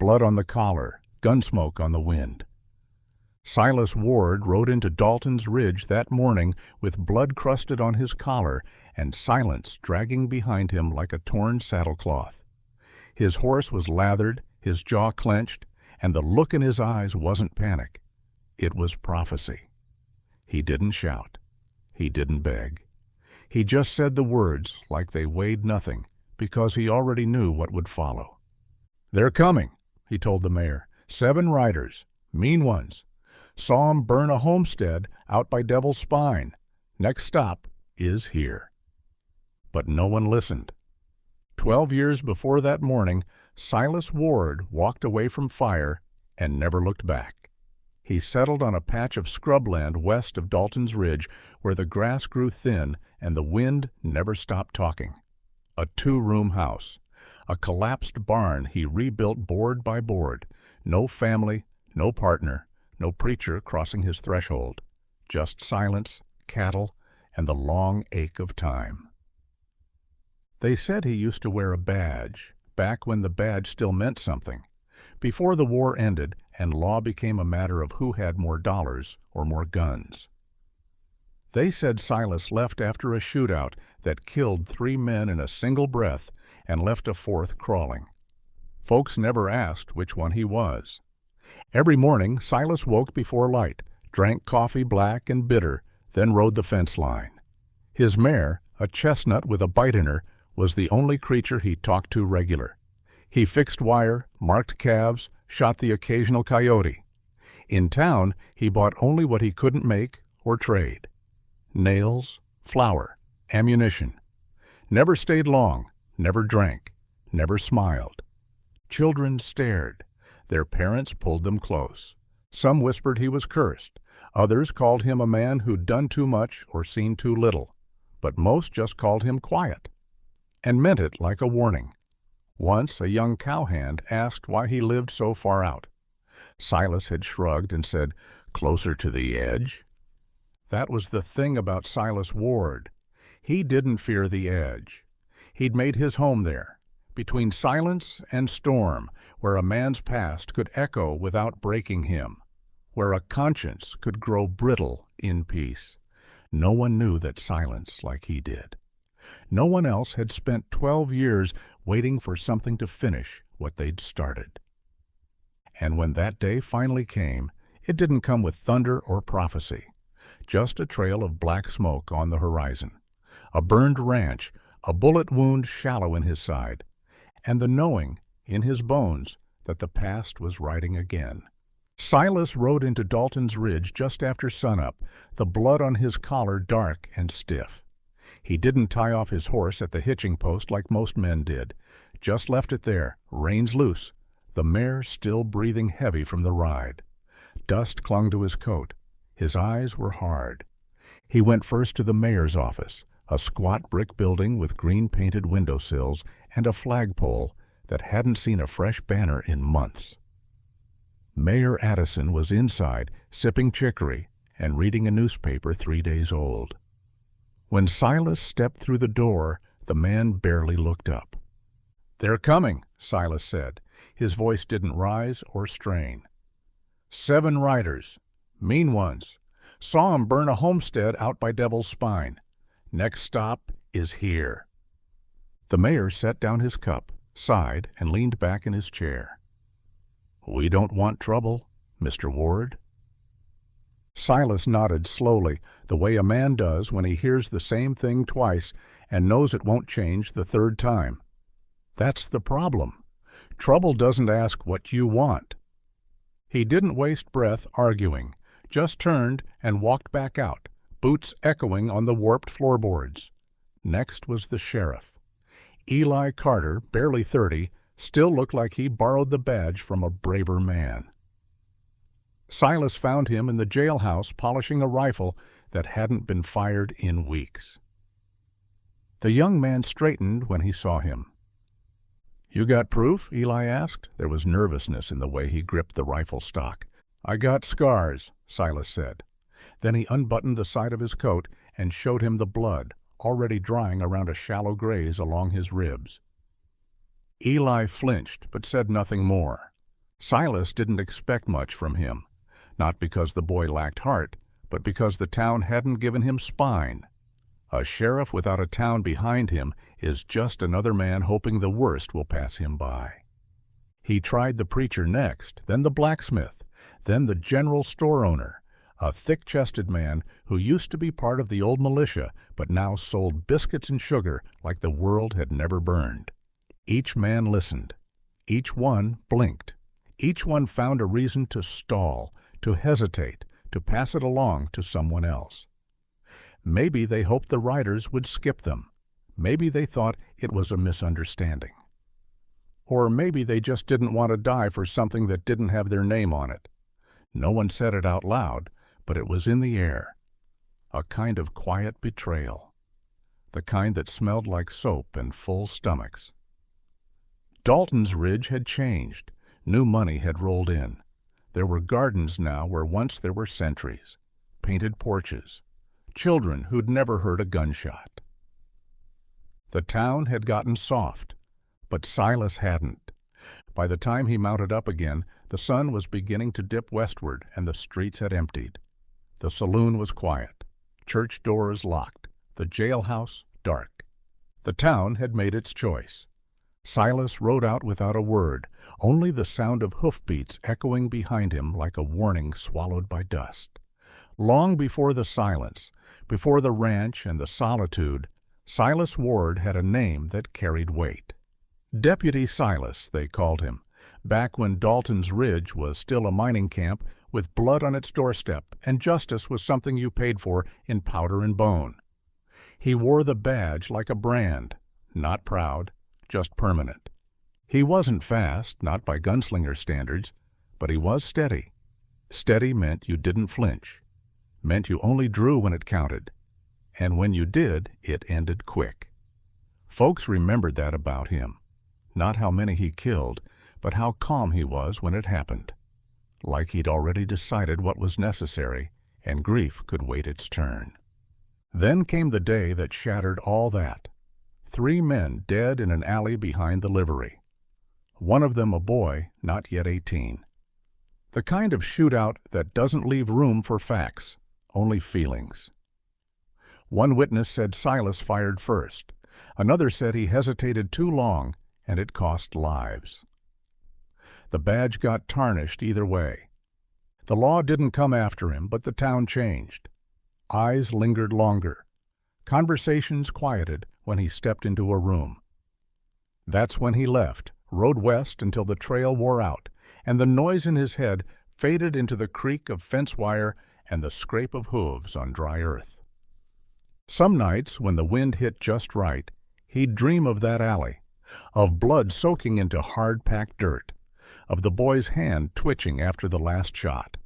blood on the collar, gun smoke on the wind. Silas Ward rode into Dalton's Ridge that morning with blood crusted on his collar and silence dragging behind him like a torn saddlecloth. His horse was lathered, his jaw clenched, and the look in his eyes wasn't panic. It was prophecy. He didn't shout. He didn't beg. He just said the words like they weighed nothing, because he already knew what would follow. "They're coming," he told the mayor. 7 riders, mean ones. Saw 'em burn a homestead out by Devil's Spine. Next stop is here. But no one listened. 12 years before that morning, Silas Ward walked away from fire and never looked back. He settled on a patch of scrubland west of Dalton's Ridge where the grass grew thin and the wind never stopped talking. A 2-room house. A collapsed barn he rebuilt board by board. No family, no partner, no preacher crossing his threshold. Just silence, cattle, and the long ache of time. They said he used to wear a badge, back when the badge still meant something, before the war ended and law became a matter of who had more dollars or more guns. They said Silas left after a shootout that killed 3 men in a single breath and left a 4th crawling. Folks never asked which one he was. Every morning Silas woke before light, drank coffee black and bitter, then rode the fence line. His mare, a chestnut with a bite in her, was the only creature he talked to regular. He fixed wire, marked calves, shot the occasional coyote. In town, he bought only what he couldn't make or trade. Nails, flour, ammunition. Never stayed long, never drank, never smiled. Children stared. Their parents pulled them close. Some whispered he was cursed. Others called him a man who'd done too much or seen too little. But most just called him quiet, and meant it like a warning. Once a young cowhand asked why he lived so far out. Silas had shrugged and said, "Closer to the edge." That was the thing about Silas Ward. He didn't fear the edge. He'd made his home there, between silence and storm, where a man's past could echo without breaking him, where a conscience could grow brittle in peace. No one knew that silence like he did. No one else had spent 12 years waiting for something to finish what they'd started. And when that day finally came, it didn't come with thunder or prophecy, just a trail of black smoke on the horizon, a burned ranch, a bullet wound shallow in his side, and the knowing in his bones that the past was riding again. Silas rode into Dalton's Ridge just after sunup, the blood on his collar dark and stiff. He didn't tie off his horse at the hitching post like most men did, just left it there, reins loose, the mare still breathing heavy from the ride. Dust clung to his coat. His eyes were hard. He went first to the mayor's office, a squat brick building with green-painted windowsills and a flagpole that hadn't seen a fresh banner in months. Mayor Addison was inside, sipping chicory and reading a newspaper 3 days old. When Silas stepped through the door, the man barely looked up. "They're coming," Silas said. His voice didn't rise or strain. 7 riders, mean ones. Saw 'em burn a homestead out by Devil's Spine. Next stop is here. The mayor set down his cup, sighed, and leaned back in his chair. "We don't want trouble, Mr. Ward." Silas nodded slowly, the way a man does when he hears the same thing twice and knows it won't change the 3rd time. That's the problem. Trouble doesn't ask what you want. He didn't waste breath arguing, just turned and walked back out, boots echoing on the warped floorboards. Next was the sheriff. Eli Carter, barely 30, still looked like he borrowed the badge from a braver man. Silas found him in the jailhouse polishing a rifle that hadn't been fired in weeks. The young man straightened when he saw him. "You got proof?" Eli asked. There was nervousness in the way he gripped the rifle stock. "I got scars," Silas said. Then he unbuttoned the side of his coat and showed him the blood, already drying around a shallow graze along his ribs. Eli flinched but said nothing more. Silas didn't expect much from him, not because the boy lacked heart, but because the town hadn't given him spine. A sheriff without a town behind him is just another man hoping the worst will pass him by. He tried the preacher next, then the blacksmith, then the general store owner, a thick-chested man who used to be part of the old militia but now sold biscuits and sugar like the world had never burned. Each man listened. Each one blinked. Each one found a reason to stall, to hesitate, to pass it along to someone else. Maybe they hoped the riders would skip them. Maybe they thought it was a misunderstanding. Or maybe they just didn't want to die for something that didn't have their name on it. No one said it out loud, but it was in the air. A kind of quiet betrayal. The kind that smelled like soap and full stomachs. Dalton's Ridge had changed. New money had rolled in. There were gardens now where once there were sentries, painted porches, children who'd never heard a gunshot. The town had gotten soft, but Silas hadn't. By the time he mounted up again, the sun was beginning to dip westward and the streets had emptied. The saloon was quiet, church doors locked, the jailhouse dark. The town had made its choice. Silas rode out without a word, only the sound of hoofbeats echoing behind him like a warning swallowed by dust. Long before the silence, before the ranch and the solitude, Silas Ward had a name that carried weight. Deputy Silas, they called him, back when Dalton's Ridge was still a mining camp with blood on its doorstep and justice was something you paid for in powder and bone. He wore the badge like a brand, not proud, just permanent. He wasn't fast, not by gunslinger standards, but he was steady. Steady meant you didn't flinch, meant you only drew when it counted, and when you did, it ended quick. Folks remembered that about him, not how many he killed, but how calm he was when it happened, like he'd already decided what was necessary, and grief could wait its turn. Then came the day that shattered all that. 3 men dead in an alley behind the livery. One of them a boy, not yet 18. The kind of shootout that doesn't leave room for facts, only feelings. One witness said Silas fired first. Another said he hesitated too long, and it cost lives. The badge got tarnished either way. The law didn't come after him, but the town changed. Eyes lingered longer. Conversations quieted when he stepped into a room. That's when he left, rode west until the trail wore out, and the noise in his head faded into the creak of fence wire and the scrape of hooves on dry earth. Some nights, when the wind hit just right, he'd dream of that alley, of blood soaking into hard-packed dirt, of the boy's hand twitching after the last shot.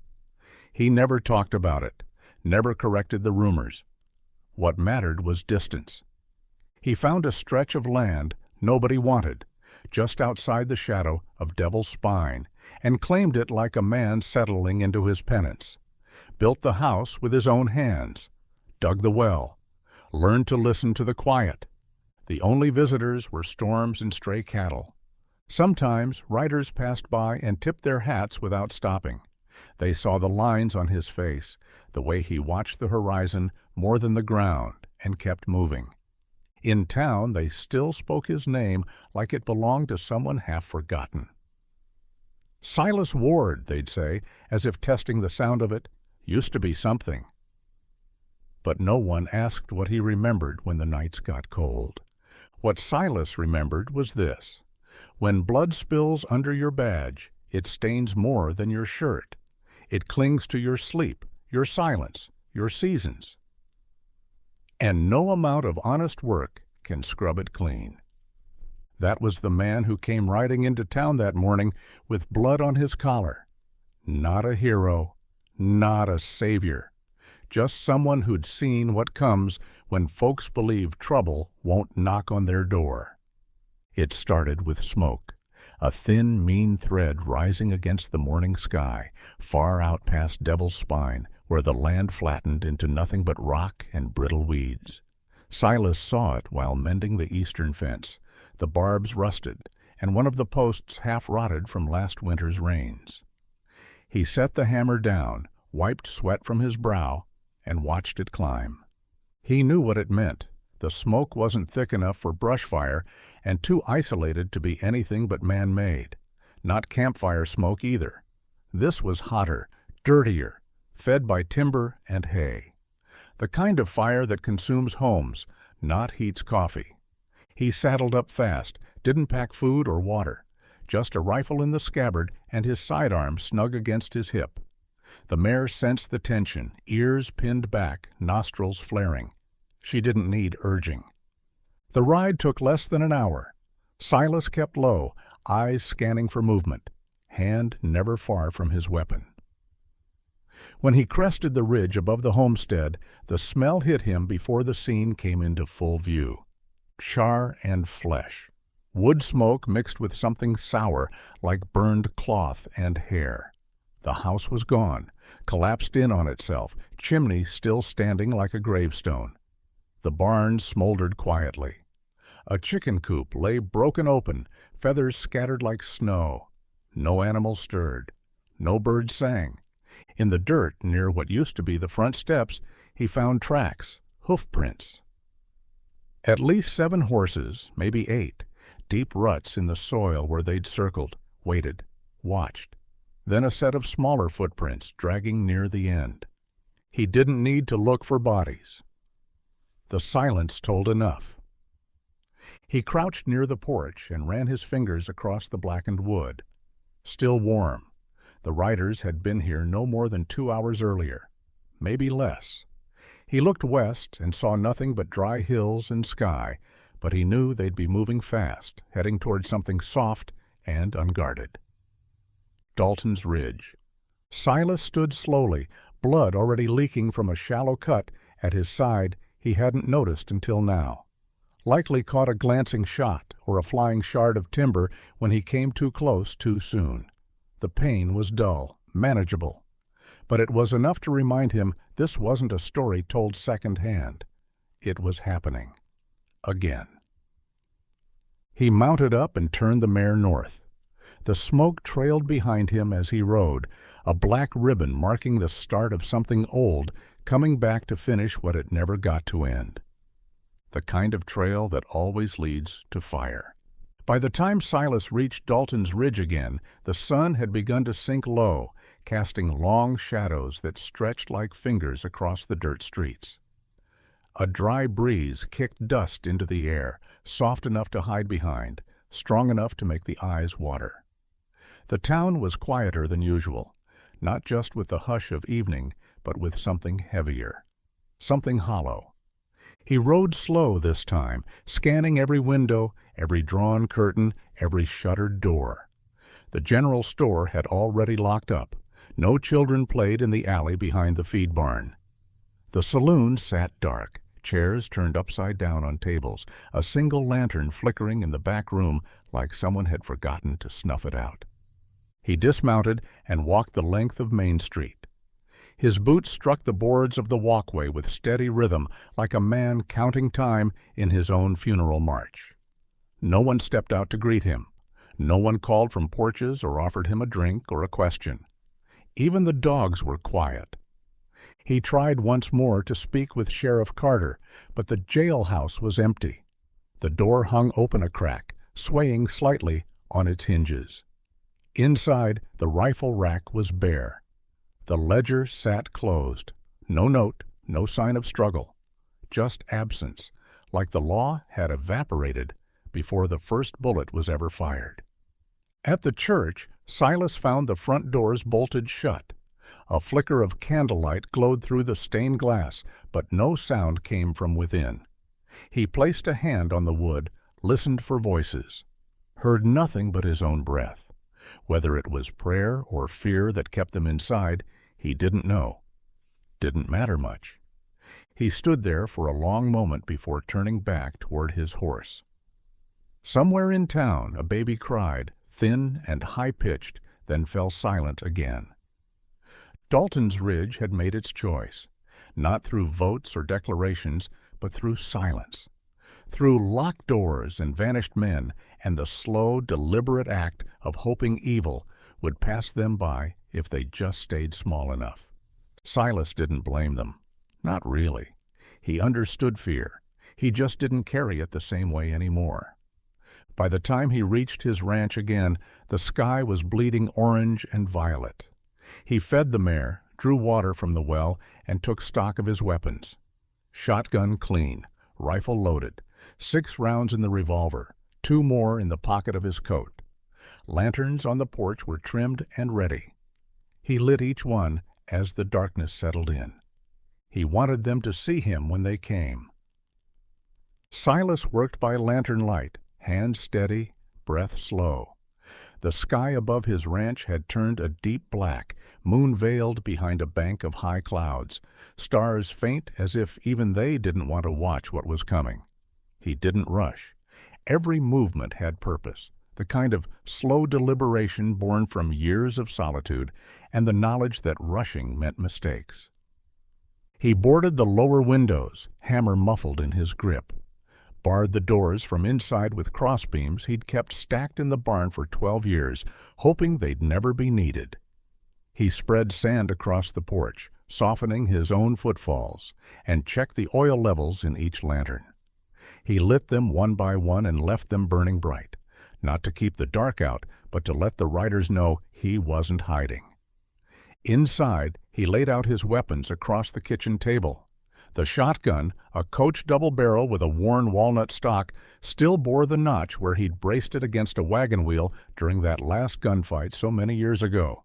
He never talked about it, never corrected the rumors. What mattered was distance. He found a stretch of land nobody wanted, just outside the shadow of Devil's Spine, and claimed it like a man settling into his penance. Built the house with his own hands, dug the well, learned to listen to the quiet. The only visitors were storms and stray cattle. Sometimes riders passed by and tipped their hats without stopping. They saw the lines on his face, the way he watched the horizon more than the ground, and kept moving. In town, they still spoke his name like it belonged to someone half forgotten. Silas Ward, they'd say, as if testing the sound of it, used to be something. But no one asked what he remembered when the nights got cold. What Silas remembered was this: when blood spills under your badge, it stains more than your shirt. It clings to your sleep, your silence, your seasons. And no amount of honest work can scrub it clean. That was the man who came riding into town that morning with blood on his collar. Not a hero, not a savior. Just someone who'd seen what comes when folks believe trouble won't knock on their door. It started with smoke, a thin, mean thread rising against the morning sky, far out past Devil's Spine, where the land flattened into nothing but rock and brittle weeds. Silas saw it while mending the eastern fence. The barbs rusted, and one of the posts half rotted from last winter's rains. He set the hammer down, wiped sweat from his brow, and watched it climb. He knew what it meant. The smoke wasn't thick enough for brush fire and too isolated to be anything but man-made. Not campfire smoke either. This was hotter, dirtier, fed by timber and hay. The kind of fire that consumes homes, not heats coffee. He saddled up fast, didn't pack food or water, just a rifle in the scabbard and his sidearm snug against his hip. The mare sensed the tension, ears pinned back, nostrils flaring. She didn't need urging. The ride took less than an hour. Silas kept low, eyes scanning for movement, hand never far from his weapon. When he crested the ridge above the homestead, the smell hit him before the scene came into full view. Char and flesh. Wood smoke mixed with something sour like burned cloth and hair. The house was gone, collapsed in on itself, chimney still standing like a gravestone. The barn smoldered quietly. A chicken coop lay broken open, feathers scattered like snow. No animal stirred. No bird sang. In the dirt near what used to be the front steps, he found tracks, hoof prints. At least 7 horses, maybe 8, deep ruts in the soil where they'd circled, waited, watched. Then a set of smaller footprints dragging near the end. He didn't need to look for bodies. The silence told enough. He crouched near the porch and ran his fingers across the blackened wood. Still warm. The riders had been here no more than 2 hours earlier, maybe less. He looked west and saw nothing but dry hills and sky, but he knew they'd be moving fast, heading toward something soft and unguarded. Dalton's Ridge. Silas stood slowly, blood already leaking from a shallow cut at his side he hadn't noticed until now. Likely caught a glancing shot or a flying shard of timber when he came too close too soon. The pain was dull, manageable, but it was enough to remind him this wasn't a story told second-hand. It was happening. Again. He mounted up and turned the mare north. The smoke trailed behind him as he rode, a black ribbon marking the start of something old coming back to finish what it never got to end. The kind of trail that always leads to fire. By the time Silas reached Dalton's Ridge again, the sun had begun to sink low, casting long shadows that stretched like fingers across the dirt streets. A dry breeze kicked dust into the air, soft enough to hide behind, strong enough to make the eyes water. The town was quieter than usual, not just with the hush of evening, but with something heavier, something hollow. He rode slow this time, scanning every window, every drawn curtain, every shuttered door. The general store had already locked up. No children played in the alley behind the feed barn. The saloon sat dark, chairs turned upside down on tables, a single lantern flickering in the back room like someone had forgotten to snuff it out. He dismounted and walked the length of Main Street. His boots struck the boards of the walkway with steady rhythm, like a man counting time in his own funeral march. No one stepped out to greet him. No one called from porches or offered him a drink or a question. Even the dogs were quiet. He tried once more to speak with Sheriff Carter, but the jailhouse was empty. The door hung open a crack, swaying slightly on its hinges. Inside, the rifle rack was bare. The ledger sat closed. No note, no sign of struggle. Just absence, like the law had evaporated before the first bullet was ever fired. At the church, Silas found the front doors bolted shut. A flicker of candlelight glowed through the stained glass, but no sound came from within. He placed a hand on the wood, listened for voices, heard nothing but his own breath. Whether it was prayer or fear that kept them inside, he didn't know. Didn't matter much. He stood there for a long moment before turning back toward his horse. Somewhere in town, a baby cried, thin and high-pitched, then fell silent again. Dalton's Ridge had made its choice, not through votes or declarations, but through silence. through locked doors and vanished men, and the slow, deliberate act of hoping evil would pass them by if they just stayed small enough. Silas didn't blame them. Not really. He understood fear. He just didn't carry it the same way anymore. By the time he reached his ranch again, the sky was bleeding orange and violet. He fed the mare, drew water from the well, and took stock of his weapons. Shotgun clean, rifle loaded, 6 rounds in the revolver, 2 more in the pocket of his coat. Lanterns on the porch were trimmed and ready. He lit each one as the darkness settled in. He wanted them to see him when they came. Silas worked by lantern light, hands steady, breath slow. The sky above his ranch had turned a deep black, moon-veiled behind a bank of high clouds, stars faint as if even they didn't want to watch what was coming. He didn't rush. Every movement had purpose, the kind of slow deliberation born from years of solitude and the knowledge that rushing meant mistakes. He boarded the lower windows, hammer muffled in his grip, barred the doors from inside with crossbeams he'd kept stacked in the barn for 12 years, hoping they'd never be needed. He spread sand across the porch, softening his own footfalls, and checked the oil levels in each lantern. He lit them one by one and left them burning bright, not to keep the dark out, but to let the riders know he wasn't hiding. Inside, he laid out his weapons across the kitchen table. The shotgun, a Coach double-barrel with a worn walnut stock, still bore the notch where he'd braced it against a wagon wheel during that last gunfight so many years ago.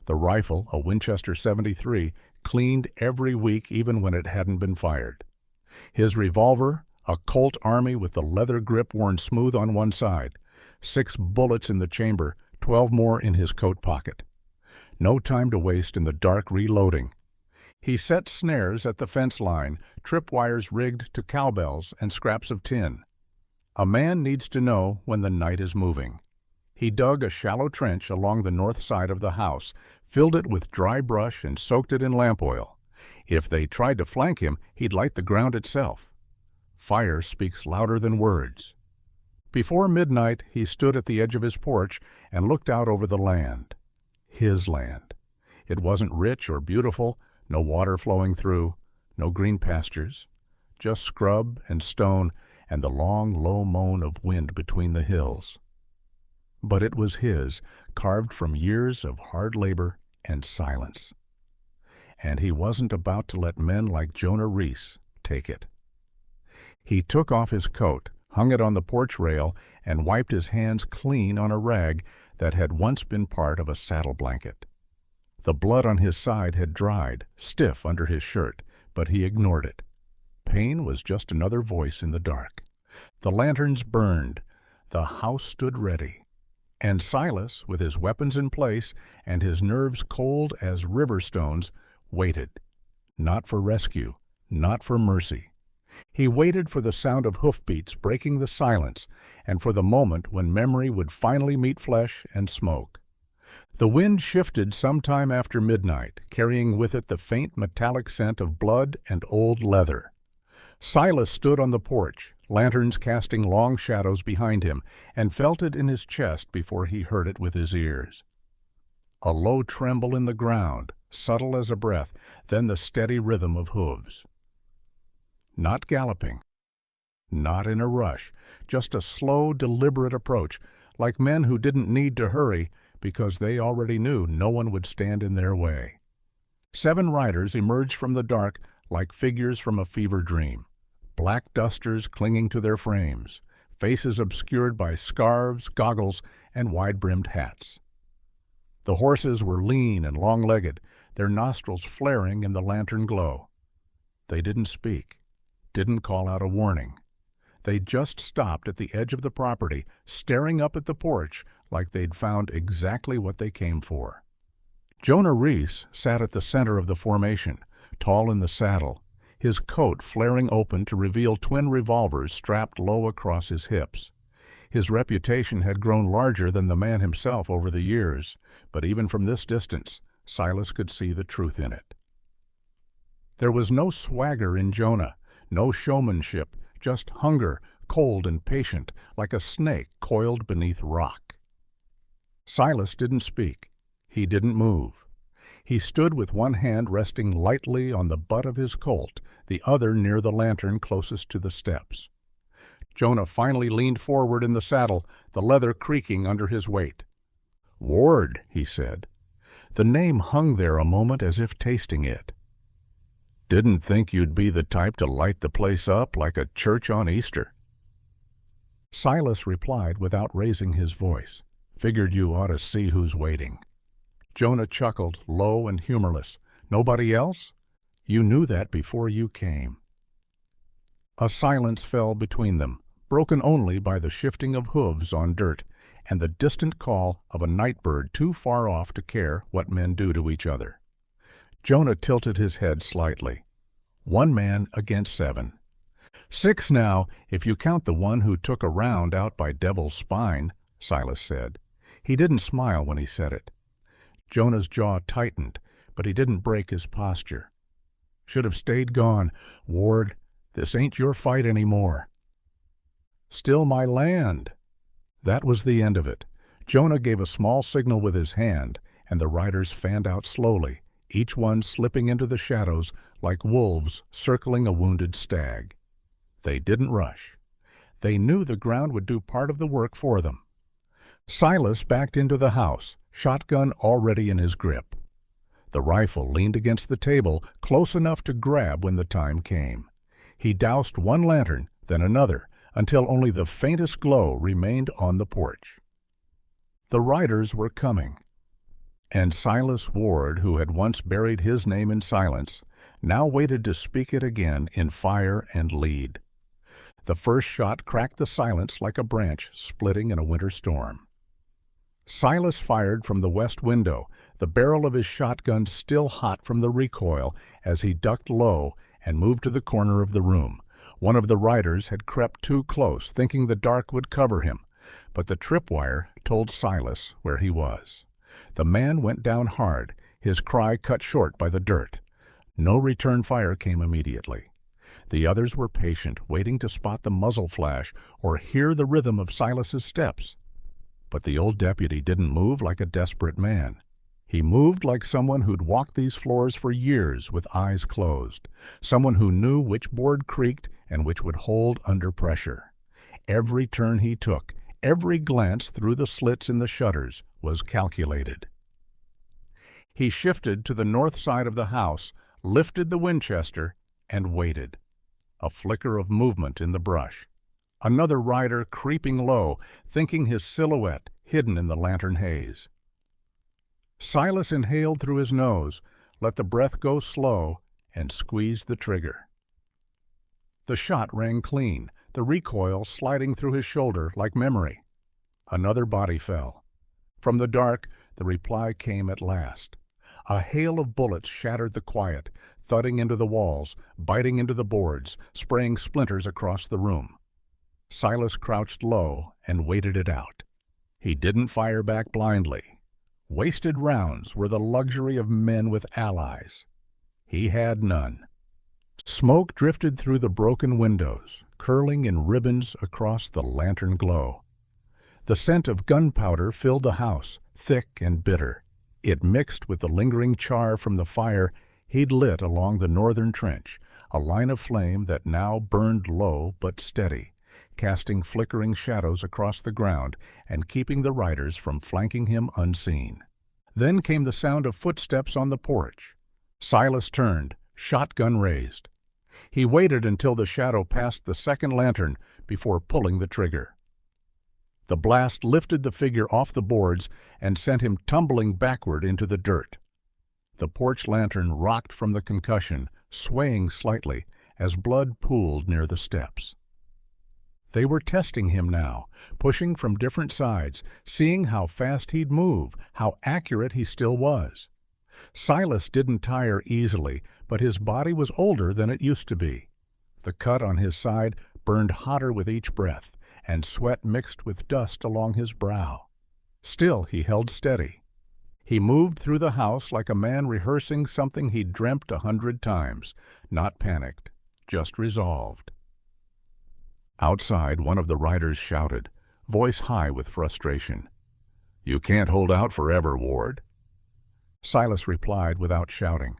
The rifle, a Winchester .73, cleaned every week even when it hadn't been fired. His revolver, a Colt Army with the leather grip worn smooth on one side, 6 bullets in the chamber, 12 more in his coat pocket. No time to waste in the dark reloading. He set snares at the fence line, tripwires rigged to cowbells and scraps of tin. A man needs to know when the night is moving. He dug a shallow trench along the north side of the house, filled it with dry brush and soaked it in lamp oil. If they tried to flank him, he'd light the ground itself. Fire speaks louder than words. Before midnight, he stood at the edge of his porch and looked out over the land. His land. It wasn't rich or beautiful, no water flowing through, no green pastures, just scrub and stone and the long, low moan of wind between the hills. But it was his, carved from years of hard labor and silence. And he wasn't about to let men like Jonah Reese take it. He took off his coat, hung it on the porch rail, and wiped his hands clean on a rag that had once been part of a saddle blanket. The blood on his side had dried, stiff under his shirt, but he ignored it. Pain was just another voice in the dark. The lanterns burned. The house stood ready. And Silas, with his weapons in place and his nerves cold as river stones, waited. Not for rescue, not for mercy. He waited for the sound of hoofbeats breaking the silence and for the moment when memory would finally meet flesh and smoke. The wind shifted sometime after midnight, carrying with it the faint metallic scent of blood and old leather. Silas stood on the porch, lanterns casting long shadows behind him, and felt it in his chest before he heard it with his ears. A low tremble in the ground, subtle as a breath, then the steady rhythm of hooves. Not galloping, not in a rush, just a slow, deliberate approach, like men who didn't need to hurry because they already knew no one would stand in their way. 7 riders emerged from the dark like figures from a fever dream, black dusters clinging to their frames, faces obscured by scarves, goggles, and wide-brimmed hats. The horses were lean and long-legged, their nostrils flaring in the lantern glow. They didn't speak, didn't call out a warning. They just stopped at the edge of the property, staring up at the porch like they'd found exactly what they came for. Jonah Reese sat at the center of the formation, tall in the saddle, his coat flaring open to reveal twin revolvers strapped low across his hips. His reputation had grown larger than the man himself over the years, but even from this distance, Silas could see the truth in it. There was no swagger in Jonah, no showmanship, just hunger, cold and patient, like a snake coiled beneath rock. Silas didn't speak. He didn't move. He stood with one hand resting lightly on the butt of his Colt, the other near the lantern closest to the steps. Jonah finally leaned forward in the saddle, the leather creaking under his weight. "Ward," he said. The name hung there a moment as if tasting it. "Didn't think you'd be the type to light the place up like a church on Easter." Silas replied without raising his voice. "Figured you ought to see who's waiting." Jonah chuckled, low and humorless. "Nobody else? You knew that before you came." A silence fell between them, broken only by the shifting of hooves on dirt and the distant call of a night bird too far off to care what men do to each other. Jonah tilted his head slightly. 1 man against 7. 6 now, if you count the one who took a round out by Devil's Spine, Silas said. He didn't smile when he said it. Jonah's jaw tightened, but he didn't break his posture. "Should have stayed gone. Ward, this ain't your fight anymore." "Still my land." That was the end of it. Jonah gave a small signal with his hand, and the riders fanned out slowly, each one slipping into the shadows like wolves circling a wounded stag. They didn't rush. They knew the ground would do part of the work for them. Silas backed into the house, shotgun already in his grip. The rifle leaned against the table, close enough to grab when the time came. He doused one lantern, then another, until only the faintest glow remained on the porch. The riders were coming. And Silas Ward, who had once buried his name in silence, now waited to speak it again in fire and lead. The first shot cracked the silence like a branch splitting in a winter storm. Silas fired from the west window, the barrel of his shotgun still hot from the recoil as he ducked low and moved to the corner of the room. One of the riders had crept too close, thinking the dark would cover him, but the tripwire told Silas where he was. The man went down hard, his cry cut short by the dirt. No return fire came immediately. The others were patient, waiting to spot the muzzle flash or hear the rhythm of Silas's steps. But the old deputy didn't move like a desperate man. He moved like someone who'd walked these floors for years with eyes closed, someone who knew which board creaked and which would hold under pressure. Every turn he took, every glance through the slits in the shutters was calculated. He shifted to the north side of the house, lifted the Winchester, and waited. A flicker of movement in the brush. Another rider creeping low, thinking his silhouette hidden in the lantern haze. Silas inhaled through his nose, let the breath go slow, and squeezed the trigger. The shot rang clean, the recoil sliding through his shoulder like memory. Another body fell. From the dark, the reply came at last. A hail of bullets shattered the quiet, thudding into the walls, biting into the boards, spraying splinters across the room. Silas crouched low and waited it out. He didn't fire back blindly. Wasted rounds were the luxury of men with allies. He had none. Smoke drifted through the broken windows, curling in ribbons across the lantern glow. The scent of gunpowder filled the house, thick and bitter. It mixed with the lingering char from the fire he'd lit along the northern trench, a line of flame that now burned low but steady, casting flickering shadows across the ground and keeping the riders from flanking him unseen. Then came the sound of footsteps on the porch. Silas turned, shotgun raised. He waited until the shadow passed the second lantern before pulling the trigger. The blast lifted the figure off the boards and sent him tumbling backward into the dirt. The porch lantern rocked from the concussion, swaying slightly as blood pooled near the steps. They were testing him now, pushing from different sides, seeing how fast he'd move, how accurate he still was. Silas didn't tire easily, but his body was older than it used to be. The cut on his side burned hotter with each breath, and sweat mixed with dust along his brow. Still he held steady. He moved through the house like a man rehearsing something he'd dreamt 100 times, not panicked, just resolved. Outside, one of the riders shouted, voice high with frustration, "You can't hold out forever, Ward." Silas replied without shouting.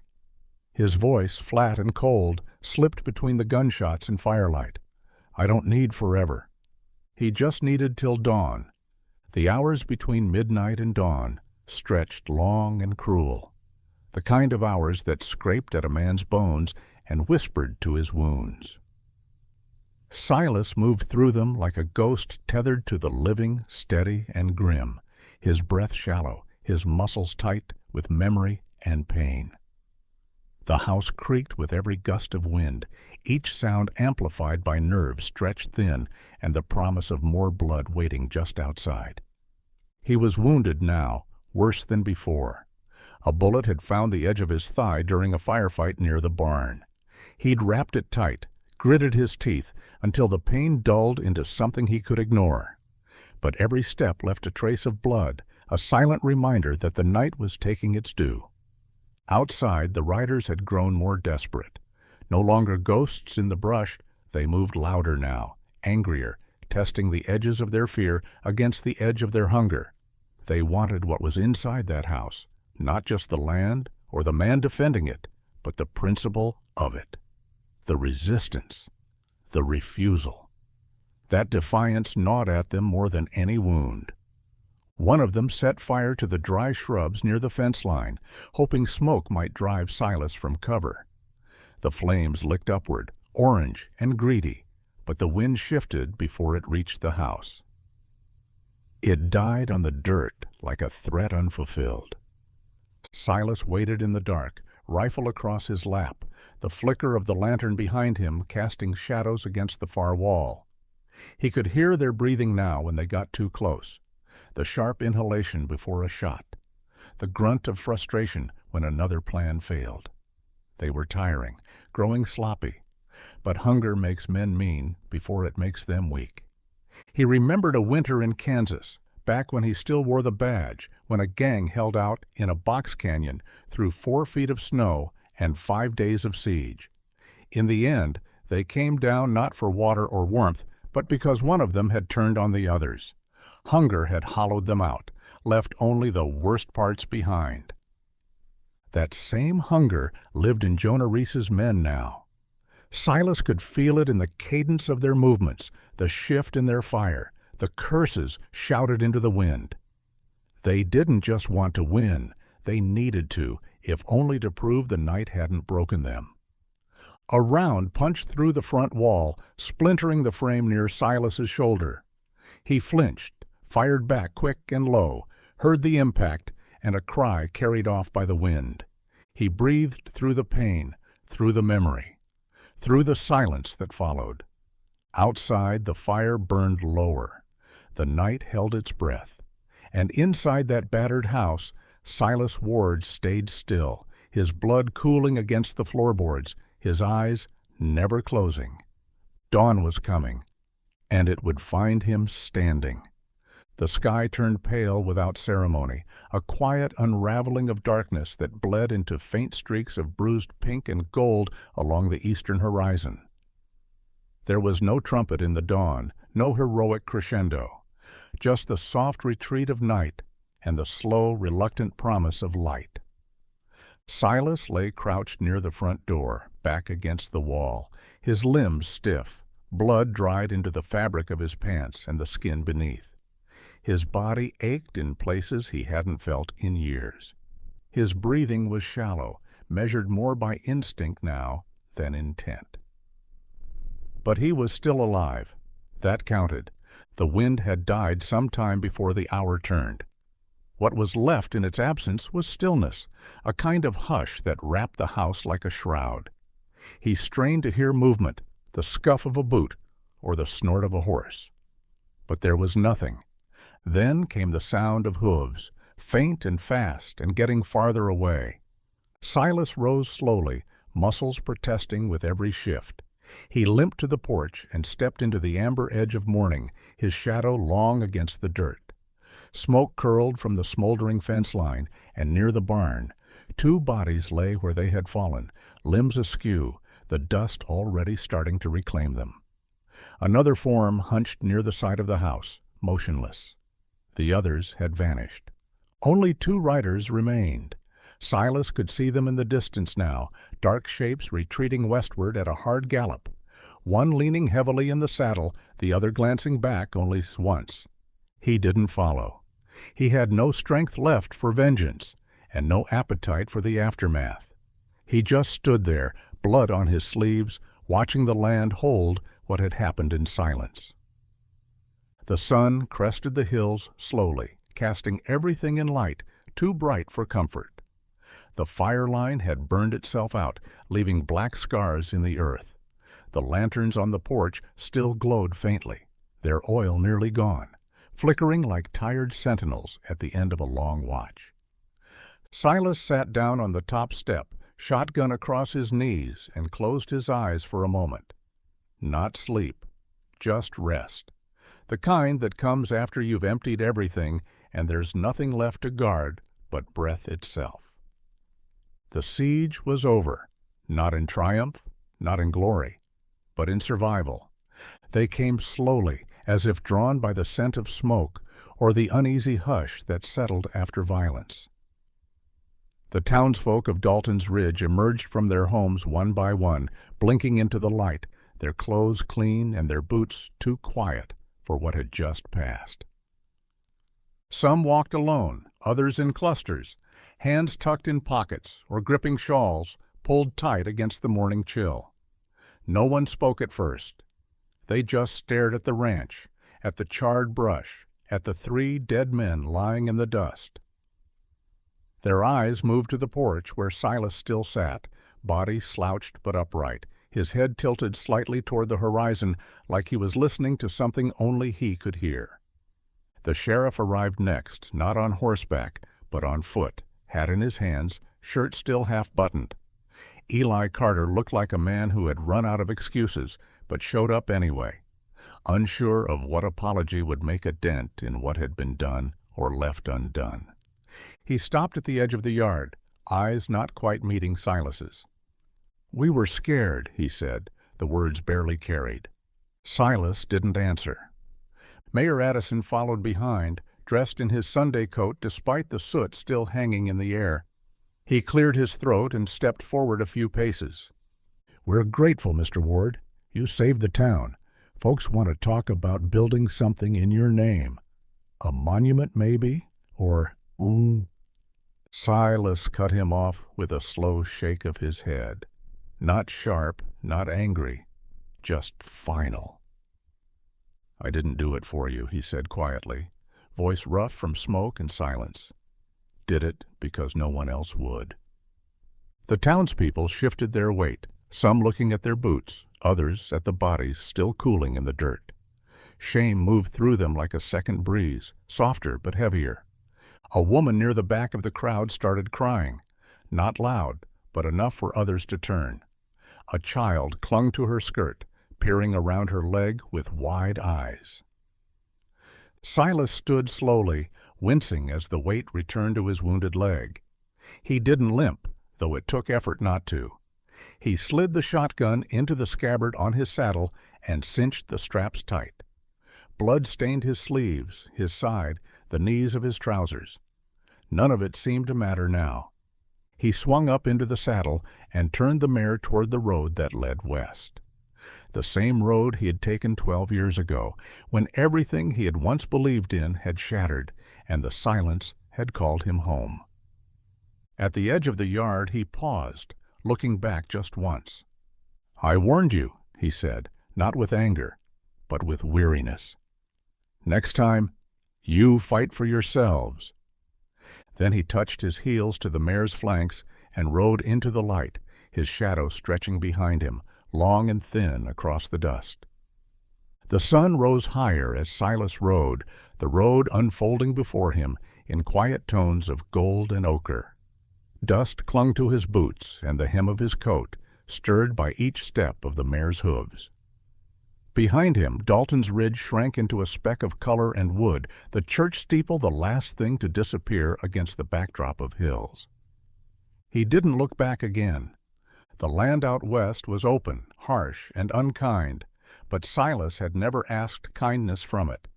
His voice, flat and cold, slipped between the gunshots and firelight. "I don't need forever." He just needed till dawn. The hours between midnight and dawn stretched long and cruel, the kind of hours that scraped at a man's bones and whispered to his wounds. Silas moved through them like a ghost tethered to the living, steady, and grim, his breath shallow, his muscles tight with memory and pain. The house creaked with every gust of wind, each sound amplified by nerves stretched thin and the promise of more blood waiting just outside. He was wounded now, worse than before. A bullet had found the edge of his thigh during a firefight near the barn. He'd wrapped it tight, gritted his teeth until the pain dulled into something he could ignore. But every step left a trace of blood, a silent reminder that the night was taking its due. Outside, the riders had grown more desperate. No longer ghosts in the brush, they moved louder now, angrier, testing the edges of their fear against the edge of their hunger. They wanted what was inside that house, not just the land or the man defending it, but the principle of it. The resistance, the refusal. That defiance gnawed at them more than any wound. One of them set fire to the dry shrubs near the fence line, hoping smoke might drive Silas from cover. The flames licked upward, orange and greedy, but the wind shifted before it reached the house. It died on the dirt like a threat unfulfilled. Silas waited in the dark, rifle across his lap, the flicker of the lantern behind him casting shadows against the far wall. He could hear their breathing now when they got too close, the sharp inhalation before a shot, the grunt of frustration when another plan failed. They were tiring, growing sloppy, but hunger makes men mean before it makes them weak. He remembered a winter in Kansas, back when he still wore the badge, when a gang held out in a box canyon through 4 feet of snow and 5 days of siege. In the end, they came down not for water or warmth, but because one of them had turned on the others. Hunger had hollowed them out, left only the worst parts behind. That same hunger lived in Jonah Reese's men now. Silas could feel it in the cadence of their movements, the shift in their fire, the curses shouted into the wind. They didn't just want to win, they needed to, if only to prove the night hadn't broken them. A round punched through the front wall, splintering the frame near Silas's shoulder. He flinched, fired back quick and low, heard the impact, and a cry carried off by the wind. He breathed through the pain, through the memory, through the silence that followed. Outside, the fire burned lower. The night held its breath. And inside that battered house, Silas Ward stayed still, his blood cooling against the floorboards, his eyes never closing. Dawn was coming, and it would find him standing. The sky turned pale without ceremony, a quiet unraveling of darkness that bled into faint streaks of bruised pink and gold along the eastern horizon. There was no trumpet in the dawn, no heroic crescendo, just the soft retreat of night and the slow, reluctant promise of light. Silas lay crouched near the front door, back against the wall, his limbs stiff, blood dried into the fabric of his pants and the skin beneath. His body ached in places he hadn't felt in years. His breathing was shallow, measured more by instinct now than intent. But he was still alive. That counted. The wind had died some time before the hour turned. What was left in its absence was stillness, a kind of hush that wrapped the house like a shroud. He strained to hear movement, the scuff of a boot, or the snort of a horse. But there was nothing. Then came the sound of hooves, faint and fast and getting farther away. Silas rose slowly, muscles protesting with every shift. He limped to the porch and stepped into the amber edge of morning, his shadow long against the dirt. Smoke curled from the smoldering fence line, and near the barn, 2 bodies lay where they had fallen, limbs askew, the dust already starting to reclaim them. Another form hunched near the side of the house, motionless. The others had vanished. Only 2 riders remained. Silas could see them in the distance now, dark shapes retreating westward at a hard gallop, one leaning heavily in the saddle, the other glancing back only once. He didn't follow. He had no strength left for vengeance, and no appetite for the aftermath. He just stood there, blood on his sleeves, watching the land hold what had happened in silence. The sun crested the hills slowly, casting everything in light, too bright for comfort. The fire line had burned itself out, leaving black scars in the earth. The lanterns on the porch still glowed faintly, their oil nearly gone, flickering like tired sentinels at the end of a long watch. Silas sat down on the top step, shotgun across his knees, and closed his eyes for a moment. Not sleep, just rest. The kind that comes after you've emptied everything and there's nothing left to guard but breath itself. The siege was over, not in triumph, not in glory, but in survival. They came slowly, as if drawn by the scent of smoke or the uneasy hush that settled after violence. The townsfolk of Dalton's Ridge emerged from their homes one by one, blinking into the light, their clothes clean and their boots too quiet for what had just passed. Some walked alone, others in clusters, hands tucked in pockets or gripping shawls pulled tight against the morning chill. No one spoke at first. They just stared at the ranch, at the charred brush, at the 3 dead men lying in the dust. Their eyes moved to the porch where Silas still sat, body slouched but upright, his head tilted slightly toward the horizon like he was listening to something only he could hear. The sheriff arrived next, not on horseback, but on foot, hat in his hands, shirt still half-buttoned. Eli Carter looked like a man who had run out of excuses, but showed up anyway, unsure of what apology would make a dent in what had been done or left undone. He stopped at the edge of the yard, eyes not quite meeting Silas's. "We were scared," he said, the words barely carried. Silas didn't answer. Mayor Addison followed behind, dressed in his Sunday coat despite the soot still hanging in the air. He cleared his throat and stepped forward a few paces. "We're grateful, Mr. Ward. You saved the town. Folks want to talk about building something in your name. A monument, maybe? Or, Silas cut him off with a slow shake of his head. Not sharp, not angry, just final. "I didn't do it for you," he said quietly, voice rough from smoke and silence. "Did it because no one else would." The townspeople shifted their weight, some looking at their boots, others at the bodies still cooling in the dirt. Shame moved through them like a second breeze, softer but heavier. A woman near the back of the crowd started crying, not loud, but enough for others to turn. A child clung to her skirt, peering around her leg with wide eyes. Silas stood slowly, wincing as the weight returned to his wounded leg. He didn't limp, though it took effort not to. He slid the shotgun into the scabbard on his saddle and cinched the straps tight. Blood stained his sleeves, his side, the knees of his trousers. None of it seemed to matter now. He swung up into the saddle and turned the mare toward the road that led west. The same road he had taken 12 years ago, when everything he had once believed in had shattered, and the silence had called him home. At the edge of the yard he paused, looking back just once. "I warned you," he said, not with anger, but with weariness. "Next time, you fight for yourselves." Then he touched his heels to the mare's flanks and rode into the light, his shadow stretching behind him, long and thin across the dust. The sun rose higher as Silas rode, the road unfolding before him in quiet tones of gold and ochre. Dust clung to his boots and the hem of his coat, stirred by each step of the mare's hooves. Behind him, Dalton's Ridge shrank into a speck of color and wood, the church steeple the last thing to disappear against the backdrop of hills. He didn't look back again. The land out west was open, harsh, and unkind, But Silas had never asked kindness from it.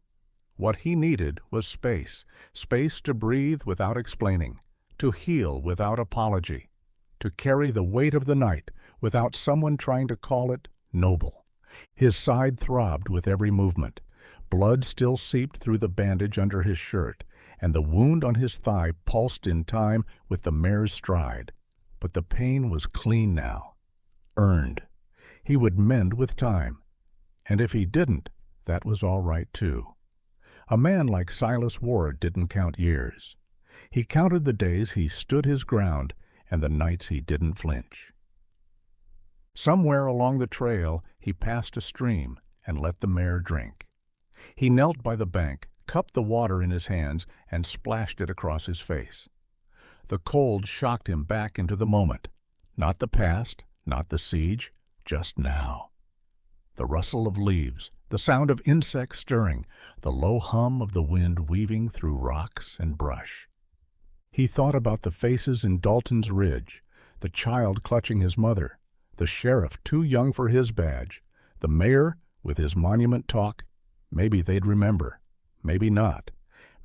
What he needed was space, space to breathe without explaining, to heal without apology, to carry the weight of the night without someone trying to call it noble. His side throbbed with every movement. Blood still seeped through the bandage under his shirt, and the wound on his thigh pulsed in time with the mare's stride. But the pain was clean now, earned. He would mend with time. And if he didn't, that was all right too. A man like Silas Ward didn't count years. He counted the days he stood his ground and the nights he didn't flinch. Somewhere along the trail he passed a stream and let the mare drink. He knelt by the bank, cupped the water in his hands, and splashed it across his face. The cold shocked him back into the moment. Not the past, not the siege, just now. The rustle of leaves, the sound of insects stirring, the low hum of the wind weaving through rocks and brush. He thought about the faces in Dalton's Ridge, the child clutching his mother, the sheriff too young for his badge, the mayor with his monument talk. Maybe they'd remember, maybe not.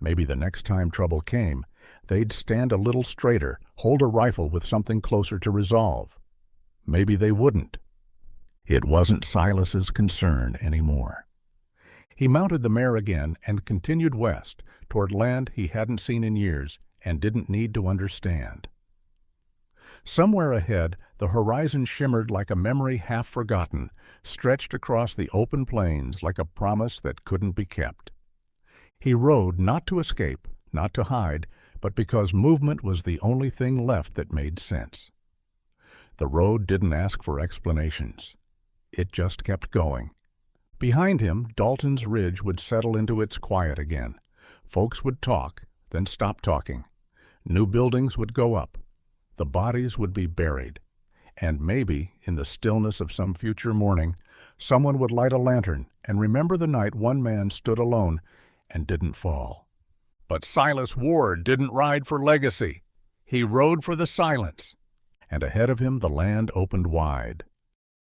Maybe the next time trouble came, they'd stand a little straighter, hold a rifle with something closer to resolve. Maybe they wouldn't. It wasn't Silas's concern anymore. He mounted the mare again and continued west, toward land he hadn't seen in years and didn't need to understand. Somewhere ahead, the horizon shimmered like a memory half forgotten, stretched across the open plains like a promise that couldn't be kept. He rode not to escape, not to hide, but because movement was the only thing left that made sense. The road didn't ask for explanations. It just kept going. Behind him, Dalton's Ridge would settle into its quiet again. Folks would talk, then stop talking. New buildings would go up. The bodies would be buried. And maybe, in the stillness of some future morning, someone would light a lantern and remember the night one man stood alone and didn't fall. But Silas Ward didn't ride for legacy. He rode for the silence. And ahead of him the land opened wide.